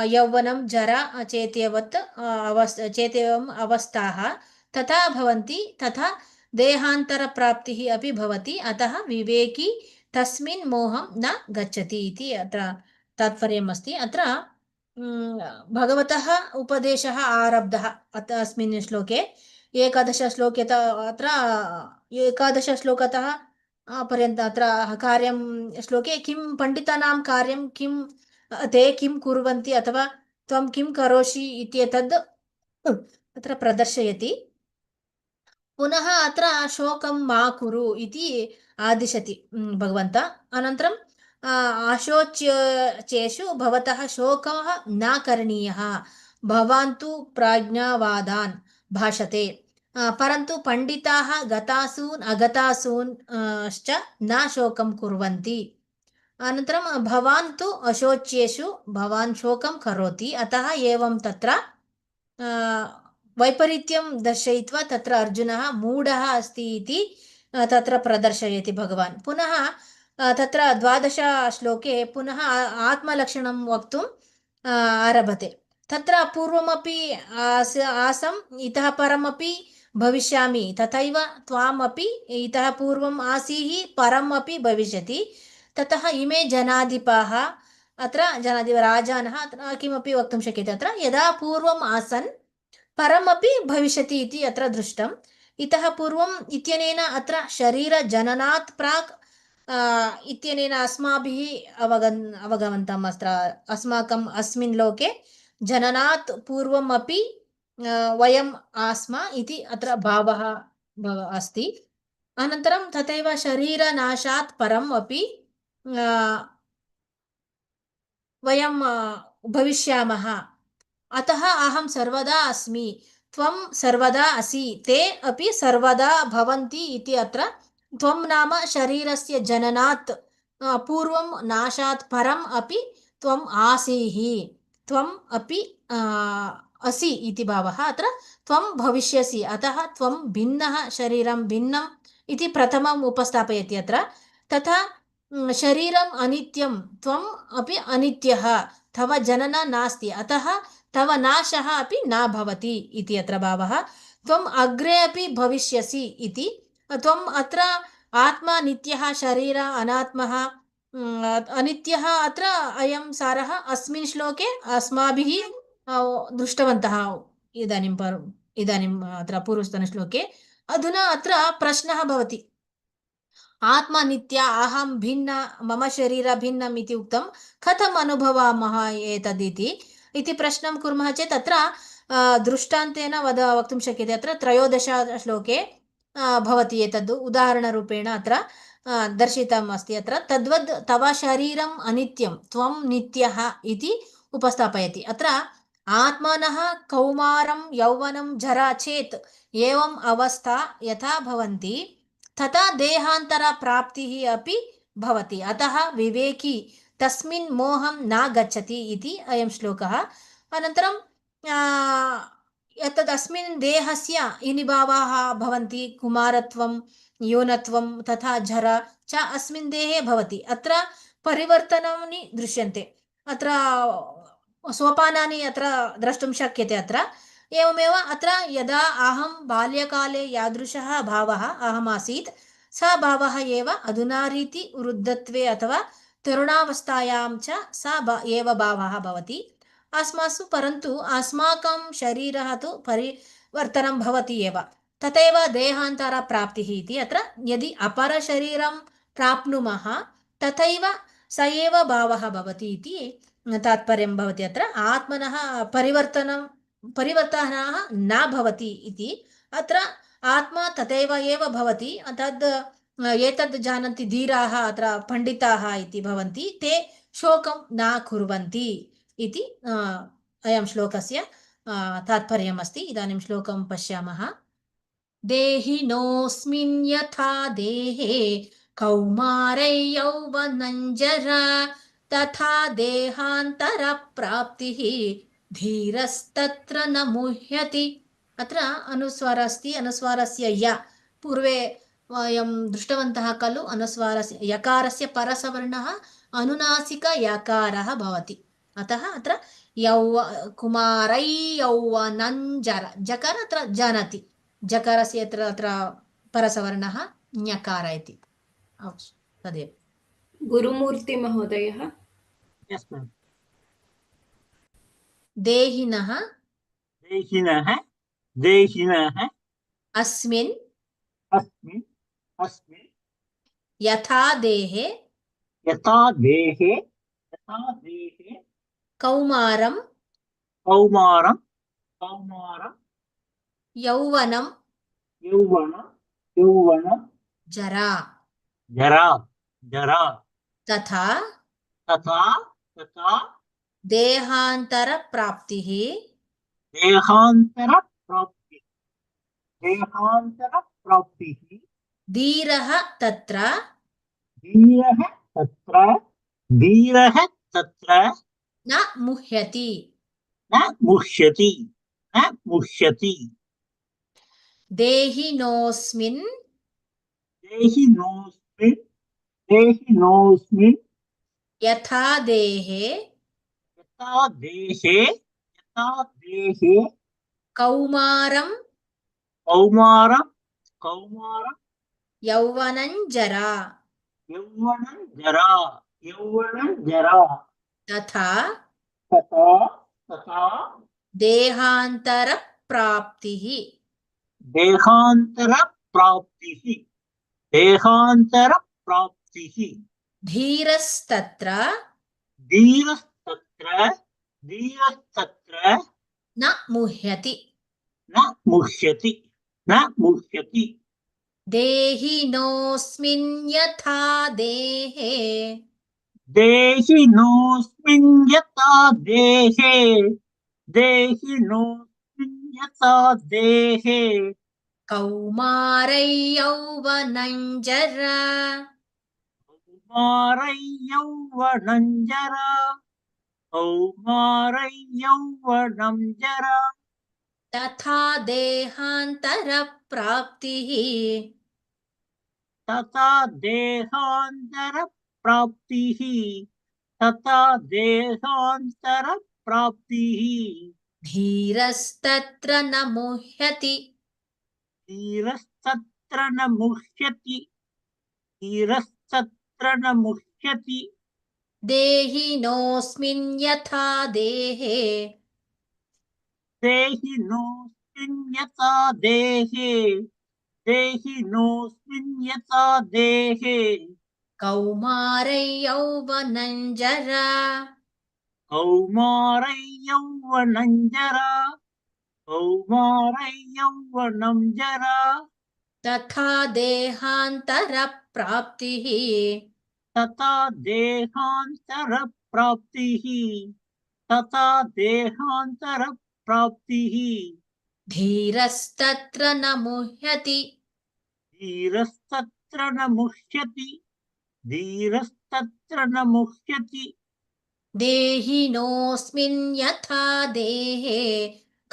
यौवनं जरा चेत्येवम् अवस्थाः तथा भवन्ति, तथा देहान्तरप्राप्तिः अपि भवति, अतः विवेकी तस्मिन् मोहं न गच्छति इति अत्र तात्पर्यम् अस्ति। अत्र भगवतः उपदेशः आरब्धः अस्मिन् श्लोके। 11 श्लोके अत्र 11 श्लोकतः पर्यन्तं अत्र कार्यं श्लोके किं पण्डितानां कार्यं किं ते किं कुर्वन्ति अथवा त्वं किं करोषि इत्येतद् अत्र प्रदर्शयति। पुनः अत्र शोकं मा कुरु इति आदिशति भगवन्तः। अनन्तरं अशोच्येषु भवतः शोकः न करणीयः, भवान् तु प्राज्ञावादान् भाषते, परन्तु पण्डिताः गतासून् अगतासून् च न शोकं कुर्वन्ति। अनन्तरं भवान् तु अशोच्येषु भवान् शोकं करोति, अतः एवं तत्र वैपरीत्यं दर्शयित्वा तत्र अर्जुनः मूढः अस्ति इति तत्र प्रदर्शयति भगवान्। पुनः तत्र 12 श्लोके पुनः आत्मलक्षणं वक्तुम् आरभते। तत्र पूर्वमपि आसम्, इतः परमपि भविष्यामि, तथैव त्वामपि इतः पूर्वम् आसीः परम् अपि भविष्यति। ततः इमे जनाधिपाः, अत्र जनाधिपराजानः अत्र किमपि वक्तुं शक्यते। अत्र यदा पूर्वम् आसन् परमपि भविष्यति इति अत्र दृष्टम्। इतः पूर्वम् इत्यनेन अत्र शरीरजननात् प्राक् इत्यनेन अस्माभिः अवगमन्तम्। अत्र अस्माकम् अस्मिन् लोके जननात् पूर्वम् अपि वयम् आस्म इति अत्र भावः अस्ति। अनन्तरं तथैव शरीरनाशात् परम् अपि वयं भविष्यामः, अतः अहं सर्वदा अस्मि, त्वं सर्वदा असि, ते अपि सर्वदा भवन्ति इति अत्र त्वं नाम शरीरस्य जननात् पूर्वं नाशात् परम् अपि त्वम् आसीः, त्वम् अपि असि इति भावः। अत्र त्वं भविष्यसि, अतः त्वं भिन्नः शरीरं भिन्नम् इति प्रथमम् उपस्थापयति अत्र। तथा शरीरम् अनित्यं, त्वम् अपि अनित्यः, तव जननं नास्ति, अतः तव नाशः अपि न भवति इति अत्र भावः। त्वम् अग्रे अपि भविष्यसि इति। त्वम् अत्र आत्मा नित्यः, शरीर अनात्मः, अनित्यः, अत्र अयं सारः अस्मिन् श्लोके अस्माभिः दृष्टवन्तः इदानीम् अत्र पूर्वस्तनश्लोके। अधुना अत्र प्रश्नः भवति, आत्मा नित्या, अहं भिन्न, मम शरीर भिन्नम् इति उक्तं, कथम् अनुभवामः एतदिति इति प्रश्नं कुर्मः चेत् अत्र दृष्टान्तेन वक्तुं शक्यते। अत्र 13 श्लोके भवति एतद् उदाहरणरूपेण अत्र दर्शितम् अस्ति। अत्र तद्वद् तव शरीरम् अनित्यं, त्वं नित्यः इति उपस्थापयति। अत्र आत्मनः कौमारं यौवनं जरा चेत् एवम् अवस्था यथा भवन्ति तथा देहान्तरप्राप्तिः अपि भवति, अतः विवेकी तस्मिन् मोहं न गच्छति इति अयं श्लोकः। अनन्तरं एतद् अस्मिन् देहस्य इनि भावाः भवन्ति, कुमारत्वं, यौवनत्वं तथा जरा च अस्मिन् देहे भवति। अत्र परिवर्तनानि दृश्यन्ते, अत्र सोपानानि अत्र द्रष्टुं शक्यते। अत्र एवमेव अत्र यदा अहं बाल्यकाले यादृशः भावः अहम् आसीत्, स भावः एव अधुना रीति वृद्धत्वे अथवा तरुणावस्थायां च एव भावः भवति अस्मासु। परन्तु अस्माकं शरीरः तु परिवर्तनं भवति एव, तथैव देहान्तरप्राप्तिः इति। अत्र यदि अपरशरीरं प्राप्नुमः तथैव स एव भावः भवति इति तात्पर्यं भवति। अत्र आत्मनः परिवर्तनः न भवति इति। अत्र आत्मा तथैव एव भवति, एतद् जानन्ति धीराः, अत्र पण्डिताः इति भवन्ति, ते शोकं न कुर्वन्ति इति अयं श्लोकस्य तात्पर्यम् अस्ति। इदानीं श्लोकं पश्यामः। देहिनोऽस्मिन् यथा देहे कौमारे यौवनञ्जरा तथा देहान्तरप्राप्तिः धीरस्तत्र न मुह्यति। अत्र अनुस्वार अस्ति, अनुस्वारस्य य पूर्वे वयं दृष्टवन्तः खलु, अनुस्वारस्य यकारस्य परसवर्णः अनुनासिक यकारः भवति, अतः अत्र कुमारै यौवनञ्जर जकार अत्र जानाति, जकारस्य अत्र परसवर्णः ञकार इति, तदेव। गुरुमूर्ति महोदयः। देहिनः अस्मिन् यथा देहे कौमारं यौवनं जरा तथा देहान्तरप्राप्तिः धीरः तत्र न मुह्यति। देहिनोऽस्मिन् यथा देहे कौमारं यौवनञ्जरा तथा देहान्तरप्राप्तिः धीरस्तत्र न मुह्यति। देहिनोऽस्मिन् यथा देहे कौमारै यौवनञ्जरा कौमारै यौवनं जरा कौमारै यौवनं जरा तथा देहान्तरप्राप्तिः तथा देहान्तरप्राप्तिः तथा देहान्तरप्राप्तिः धीरस्तत्र न मुह्यति धीरस्तत्र न मुह्यति धीरस्तत्र न मुह्यति देहिनोऽस्मिन् यथा देहे देहिनोऽस्मिन् यथा देहे देहिनोऽस्मिन् यथा देहे कौमारै यौवनञ्जरा कौमारै यौवनं जरा कौमारै यौवनं जरा तथा देहान्तरप्राप्तिः तथा देहान्तरप्राप्तिः तथा देहान्तरप्राप्तिः धीरस्तत्र न मुह्यति धीरस्तत्र न मुह्यति धीरस्तत्र न मुह्यति देहिनोऽस्मिन् यथा देहे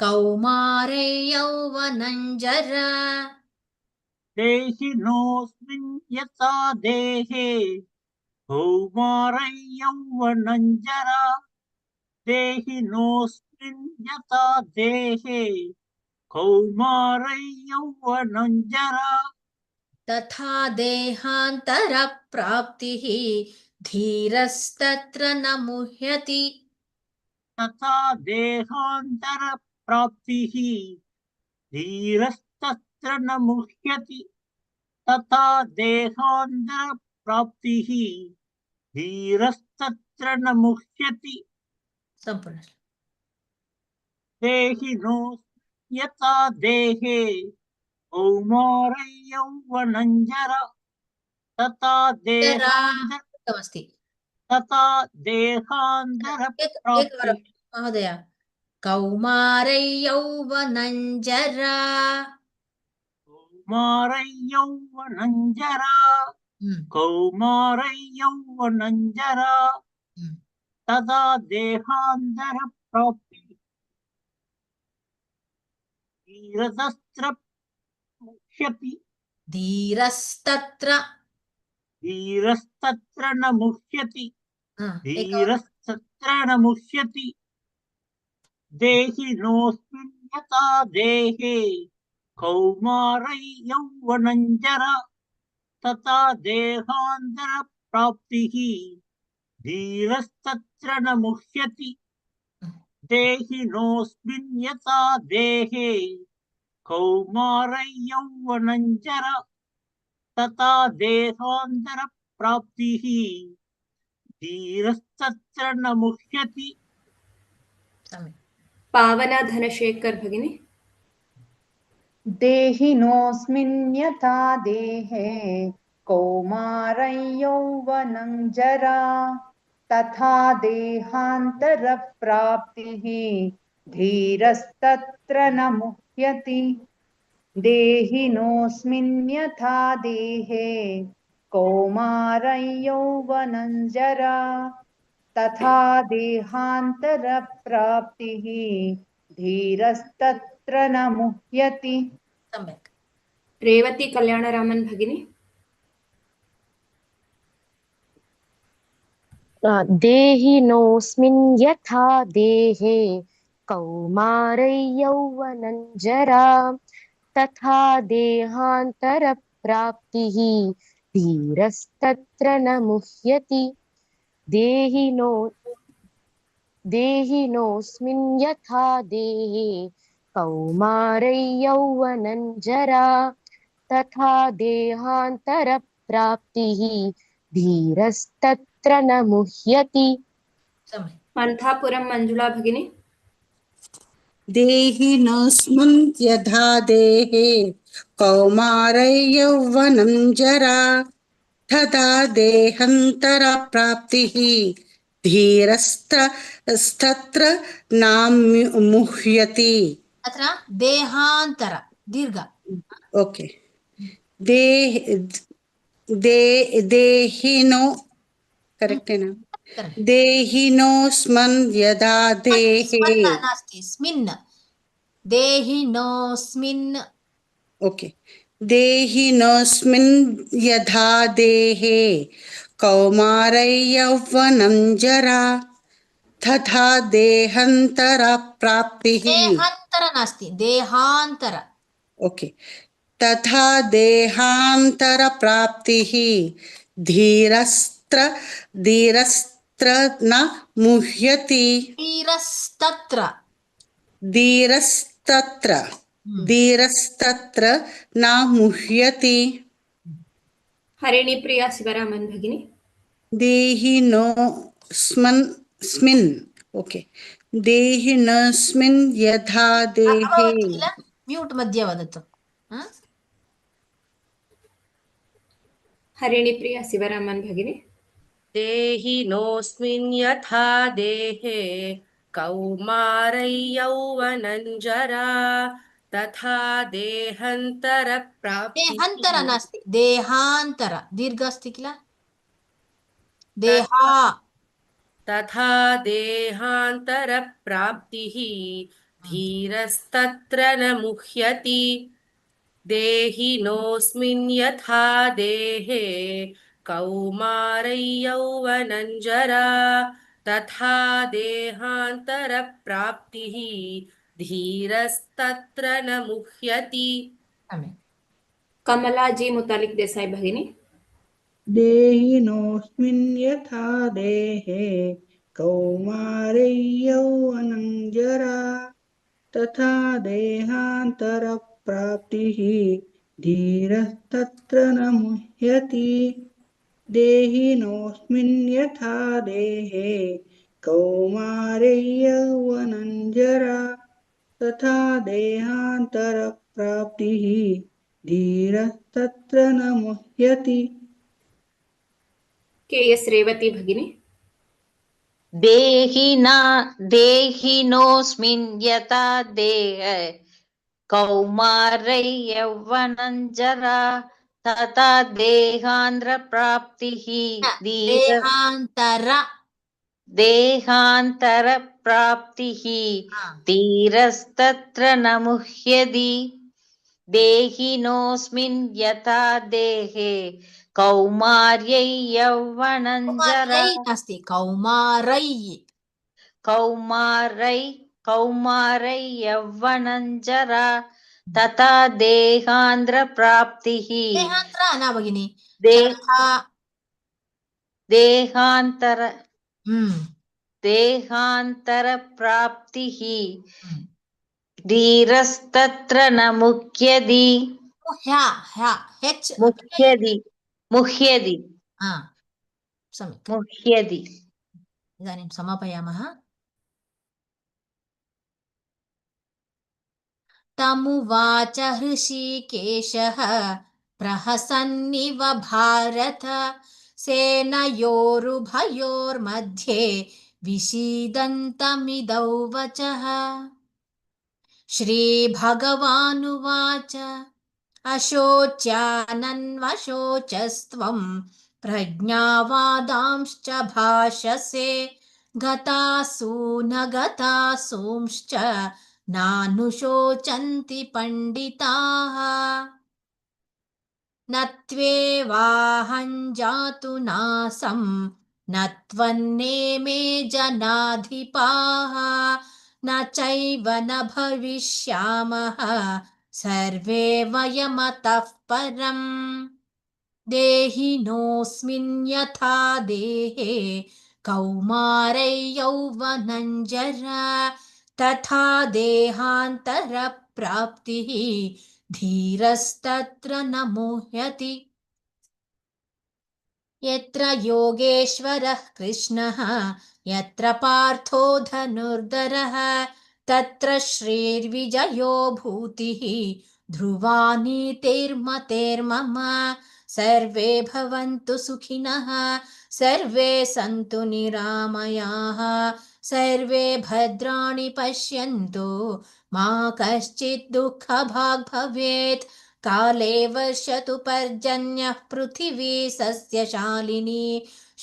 कौमारै यौवनञ्जरा देहिनोऽस्मिन् यथा देहे कौमारै यौवनं जरा देहिनोऽस्मिन् यथा देहे कौमारै यौवनं जरा तथा देहान्तरप्राप्तिः धीरस्तत्र न मुह्यति तथा देहान्तरप्राप्तिः धीरस्तत्र न मुह्यति तथा देहान्तरप्राप्तिः धीरस्तत्र न मुह्यति सम्पूर्ण देहिनोऽस्मिन् यथा देहे कौमारै यौवनं जरा तथा उत्तममस्ति तथा देहान्तरप्राप्तिः एकवारं महोदय कौमारै यौवनञ्जरा कौमारै यौवनं जरा कौमारै यौवनं जरा तथा देहान्तरप्राप्तिः धीरस्तत्र मुह्यति धीरस्तत्र धीरस्तत्र न मुह्यति धीरस्तत्र न मुह्यति देहिनोऽस्मिन् यथा देहे कौमारै यौवनं जरा तथा देहान्तरप्राप्तिः धीरस्तत्र न मुह्यति देहिनोऽस्मिन् यथा देहे कौमारै यौवनं जरा तथा देहान्तरप्राप्तिः धीरस्तत्र न मुह्यति पावना धनशेखर भगिनी देहिनोऽस्मिन् यथा देहे कौमारै यौवनं जरा तथा देहान्तरप्राप्तिः धीरस्तत्र न मुह्यति देहिनोऽस्मिन् यथा देहे कौमारै यौवनं जरा तथा देहान्तरप्राप्तिः धीरस्तत्र न मुह्यति सम्यक् रेवती कल्याणरामन् भगिनी देहिनोऽस्मिन् यथा देहे कौमारै यौवनं जरा तथा देहान्तरप्राप्तिः धीरस्तत्र न मुह्यति देहिनोऽस्मिन् यथा देहे कौमारै यौवनं जरा तथा देहान्तरप्राप्तिः धीरस्तत्र न मुह्यति मंथापुरम मंजुला भगिनी देहिनोऽस्मिन् यथा देहे कौमारै यौवनं जरा तथा देहान्तरप्राप्तिः धीरस्तत्र न मुह्यति अत्र देहान्तर दीर्घ ओके देहिनो करेक्ट है ना Correct. देहिनोऽस्मन् यदा देहे स्मन्न नास्ति स्मिन् देहिनोऽस्मिन् ओके देहिनोऽस्मिन् यथा देहे कौमारै यौवनं जरा तथा देहान्तरप्राप्तिः देहान्तर नास्ति देहान्तर ओके तथा देहान्तरप्राप्तिः धीरस्त्र न मुह्यति धीरस्तत्र न मुह्यति हरिणी प्रिया शिवरामन् भगिनी देहिनोऽस्मिन् ओके देहिनोऽस्मिन् यथा देहे म्यूट् मध्ये वदतु हरिणी प्रिया शिवरामन् भगिनी देहिनोऽस्मिन् यथा देहे कौमारै यौवनं जरा तथा देहान्तर नास्ति देहान्तर दीर्घ अस्ति किल देहा तथा देहान्तरप्राप्तिः धीरस्तत्र न मुह्यति देहिनोऽस्मिन् यथा देहे कौमारै यौवनं जरा तथा देहान्तरप्राप्तिः धीरस्तत्र न मुह्यति कमला जी मुतालिक देसाई भगिनी देहिनोऽस्मिन् यथा देहे कौमारै यौवनं जरा तथा देहान्तरप्राप्तिः धीरस्तत्र न मुह्यति देहिनोऽस्मिन् यथा देहे कौमारै यौवनं जरा तथा देहान्तरप्राप्तिः धीरस्तत्र न मुह्यति के.एस. रेवती भगिनी देहिनोऽस्मिन् यथा देहे कौमारै यौवनं जरा तथा देहान्तरप्राप्तिः देहान्तरप्राप्तिः धीरस्तत्र न मुह्यति देहिनोऽस्मिन् यथा देहे कौमार्यै यौवनं जरा नास्ति कौमारै यौवनं जरा तथा देहान्तरप्राप्तिः देहान्तर न भगिनी देहान्तरप्राप्तिः धीरस्तत्र न मुह्यति मुह्यति इदानीं समापयामः तमुवाच हृषीकेशः प्रहसन्निव भारत सेनयोरुभयोर्मध्ये विषीदन्तमिदौ वचः श्रीभगवानुवाच अशोच्यानन्वशोचस्त्वं प्रज्ञावादांश्च भाषसे गतासु न गतासूंश्च नानुशोचन्ति पण्डिताः न त्वेवाहं जातु नासं न त्वन्नेमे जनाधिपाः न चैव न भविष्यामः सर्वे वयमतः परम् देहिनोऽस्मिन् यथा देहे कौमारै यौवनं जरा तथा देहान्तरप्राप्तिः धीरस्तत्र न मुह्यति यत्र योगेश्वरः कृष्णः यत्र पार्थो धनुर्धरः तत्र श्रीर्विजयो भूतिः ध्रुवा नीतिर्मतेर्मम सर्वे भवन्तु सुखिनः सर्वे सन्तु निरामयाः सर्वे भद्राणि पश्यन्तु मा कश्चित् दुःखभाग् भवेत् काले वर्षतु पर्जन्यः पृथिवी सस्यशालिनी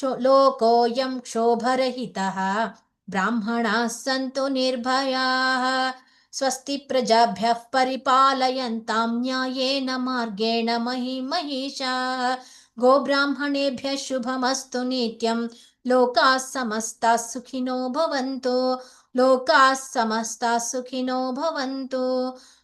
लोकोऽयं क्षोभरहितः ब्राह्मणाः सन्तु निर्भयाः स्वस्ति प्रजाभ्यः परिपालयन्तां न्यायेन मार्गेण महिषाः गोब्राह्मणेभ्यः शुभमस्तु नित्यं लोकाः समस्ताः सुखिनो भवन्तु लोकाः समस्ताः सुखिनो भवन्तु